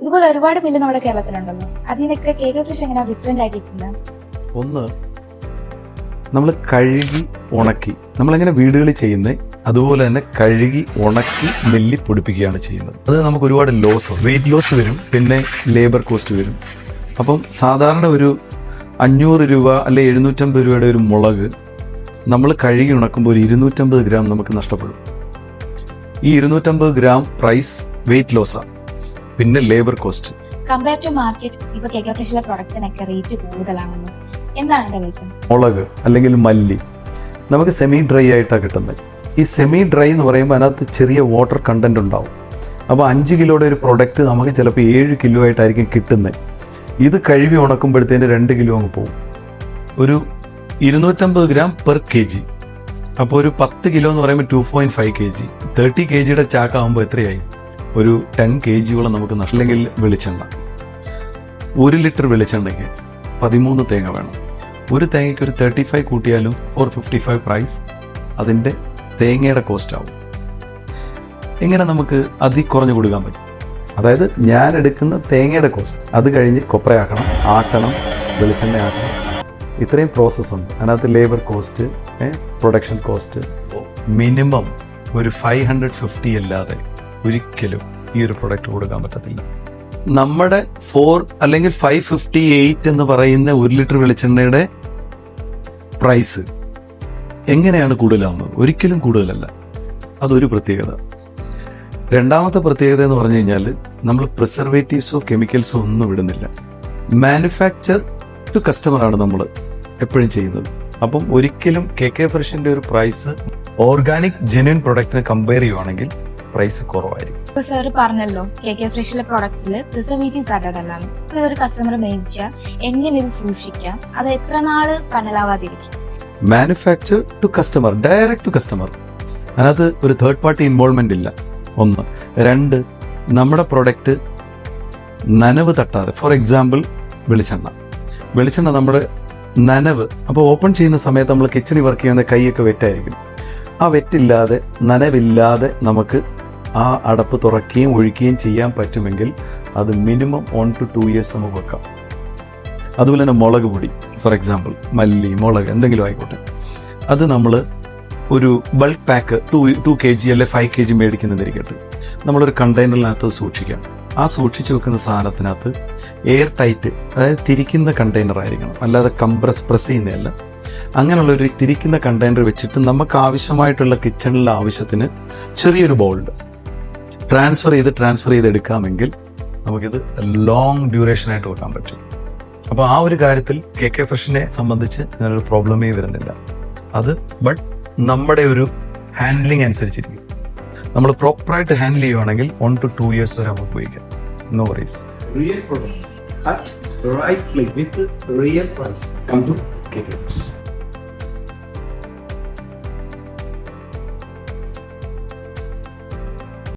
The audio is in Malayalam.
ഇതുപോലെ ഒരുപാട് മില്ല് നമ്മുടെ കേരളത്തിലുണ്ടല്ലോ. അതിനൊക്കെ കേക്ക് ഫ്രഷ് എങ്ങനെയാ ഡിഫറെന്റ് ആയിട്ടിരിക്കുന്നത്? ഒന്ന്, നമ്മൾ കഴുകി ഉണക്കി, നമ്മളെങ്ങനെ വീടുകളിൽ ചെയ്യുന്നത് അതുപോലെ തന്നെ കഴുകി ഉണക്കി നെല്ലി പൊടിപ്പിക്കുകയാണ് ചെയ്യുന്നത്. അത് നമുക്ക് ഒരുപാട് ലോസ്, വെയിറ്റ് ലോസ് വരും, പിന്നെ ലേബർ കോസ്റ്റ് വരും. അപ്പം സാധാരണ ഒരു 500 രൂപ അല്ലെ 750 രൂപയുടെ ഒരു മുളക് നമ്മൾ കഴുകി ഉണക്കുമ്പോൾ ഒരു 250 ഗ്രാം നമുക്ക് നഷ്ടപ്പെടും. ഈ 250 ഗ്രാം പ്രൈസ് വെയിറ്റ് ലോസാണ്, പിന്നെ labour cost. Compare to market ഇപ്പൊ കേക്ക് ഫ്രഷിലെ പ്രൊഡക്ട്സിനൊക്കെ റേറ്റ് കൂടുതലാണെന്ന്, എന്താണ് അതിന്റെ റീസൺ? മുളക് അല്ലെങ്കിൽ മല്ലി നമുക്ക് സെമി ഡ്രൈ ആയിട്ടാണ് കിട്ടുന്നത്. ഈ സെമി ഡ്രൈ എന്ന് പറയുമ്പോൾ അതിനകത്ത് ചെറിയ വാട്ടർ കണ്ടന്റ് ഉണ്ടാവും. അപ്പോൾ 5 കിലോയുടെ ഒരു പ്രൊഡക്റ്റ് നമുക്ക് ചിലപ്പോൾ 7 കിലോ ആയിട്ടായിരിക്കും കിട്ടുന്നത്. ഇത് കഴുകി ഉണക്കുമ്പോഴത്തേന് 2 കിലോ അങ്ങ് പോകും. ഒരു 250 ഗ്രാം പെർ കെ ജി. അപ്പോൾ ഒരു 10 കിലോ എന്ന് പറയുമ്പോൾ 2.5 kg. 30 kgയുടെ ചാക്കാകുമ്പോൾ എത്രയായി? ഒരു 10 kg നമുക്ക് നഷ്ടം. അല്ലെങ്കിൽ വെളിച്ചെണ്ണ, 1 ലിറ്റർ വെളിച്ചെണ്ണയ്ക്ക് 13 തേങ്ങ വേണം. ഒരു തേങ്ങയ്ക്ക് ഒരു 35 കൂട്ടിയാലും 455 പ്രൈസ് അതിൻ്റെ തേങ്ങയുടെ കോസ്റ്റ് ആവും. എങ്ങനെ നമുക്ക് അതിൽ കുറഞ്ഞു കൊടുക്കാൻ പറ്റും? അതായത് ഞാൻ എടുക്കുന്ന തേങ്ങയുടെ കോസ്റ്റ്, അത് കഴിഞ്ഞ് കൊപ്രയാക്കണം, ആട്ടണം, വെളിച്ചെണ്ണ ആക്കണം, ഇത്രയും പ്രോസസ്സ് ഉണ്ട്. അതിനകത്ത് labour cost, production cost. Minimum ഒരു 550 അല്ലാതെ ഒരിക്കലും ഈ ഒരു പ്രൊഡക്റ്റ് കൊടുക്കാൻ പറ്റത്തില്ല. നമ്മുടെ 4 അല്ലെങ്കിൽ 558 എന്ന് പറയുന്ന 1 ലിറ്റർ വെളിച്ചെണ്ണയുടെ പ്രൈസ് എങ്ങനെയാണ് കൂടുതലാവുന്നത്? ഒരിക്കലും കൂടുതലല്ല. അതൊരു പ്രത്യേകത. രണ്ടാമത്തെ പ്രത്യേകത എന്ന് പറഞ്ഞു കഴിഞ്ഞാൽ നമ്മൾ പ്രിസർവേറ്റീവ്സോ കെമിക്കൽസോ ഒന്നും ഇടുന്നില്ല. മാനുഫാക്ചർ ടു കസ്റ്റമറാണ് നമ്മൾ എപ്പോഴും ചെയ്യുന്നത്. അപ്പം ഒരിക്കലും കെ ഫ്രഷിന്റെ ഒരു പ്രൈസ് ഓർഗാനിക് ജെന്യൂൻ പ്രൊഡക്റ്റിനെ കമ്പയർ ചെയ്യുവാണെങ്കിൽ പ്രൈസ് കുറവായിരിക്കും. ഇപ്പൊ സാർ പറഞ്ഞല്ലോ കേക്ക് ഫ്രഷിലെ പ്രൊഡക്ട്സിൽ പ്രിസർവേറ്റീവ്സ് ആഡഡ് അല്ലാന്ന്. ഇപ്പൊ ഒരു കസ്റ്റമർ മേടിച്ചാൽ എങ്ങനെ ഇത് സൂക്ഷിക്കാം? അത് എത്ര നാള് പന്നലാവാതിരിക്കും? Manufacture to customer, direct to customer. അതിനകത്ത് ഒരു തേർഡ് പാർട്ടി ഇൻവോൾവ്മെന്റ് ഇല്ല. 1. 2, നമ്മുടെ പ്രൊഡക്റ്റ് നനവ് തട്ടാതെ. ഫോർ എക്സാമ്പിൾ വെളിച്ചെണ്ണ നമ്മുടെ നനവ്, അപ്പോൾ ഓപ്പൺ ചെയ്യുന്ന സമയത്ത് നമ്മൾ കിച്ചണിൽ വർക്ക് ചെയ്യുന്ന കൈയൊക്കെ വെറ്റായിരിക്കും. ആ വെറ്റില്ലാതെ, നനവില്ലാതെ നമുക്ക് ആ അടപ്പ് തുറക്കുകയും ഒഴിക്കുകയും ചെയ്യാൻ പറ്റുമെങ്കിൽ അത് മിനിമം 1 to 2 years നമുക്ക് വെക്കാം. അതുപോലെ തന്നെ മുളക് പൊടി, ഫോർ എക്സാമ്പിൾ മല്ലി, മുളക് എന്തെങ്കിലും ആയിക്കോട്ടെ, അത് നമ്മൾ ഒരു ബൾക്ക് പാക്ക് 2 kg അല്ലെ 5 kg മേടിക്കുന്നതിരിക്കട്ടെ, നമ്മളൊരു കണ്ടെയ്നറിനകത്ത് സൂക്ഷിക്കാം. ആ സൂക്ഷിച്ചു വെക്കുന്ന സാധനത്തിനകത്ത് എയർ ടൈറ്റ്, അതായത് തിരിക്കുന്ന കണ്ടെയ്നർ ആയിരിക്കണം, അല്ലാതെ പ്രസ് ചെയ്യുന്നതല്ല. അങ്ങനെയുള്ളൊരു തിരിക്കുന്ന കണ്ടെയ്നർ വെച്ചിട്ട് നമുക്ക് ആവശ്യമായിട്ടുള്ള കിച്ചണിലെ ആവശ്യത്തിന് ചെറിയൊരു ബൗളുണ്ട്, ട്രാൻസ്ഫർ ചെയ്ത് എടുക്കാമെങ്കിൽ നമുക്കിത് ലോങ് ഡ്യൂറേഷനായിട്ട് വെക്കാൻ പറ്റും. അപ്പോൾ ആ ഒരു കാര്യത്തിൽ കെ ഫ്രഷിനെ സംബന്ധിച്ച് അങ്ങനൊരു പ്രോബ്ലമേ വരുന്നില്ല. അത് ബട്ട് നമ്മുടെ ഒരു ഹാൻഡ്ലിംഗ് അനുസരിച്ചിരിക്കും. നമ്മൾ പ്രോപ്പറായിട്ട് ഹാൻഡിൽ ചെയ്യുവാണെങ്കിൽ 1 to 2 years വരെ നമുക്ക് ഉപയോഗിക്കാം. No worries. Real product at right place with real price. Come to K fresh.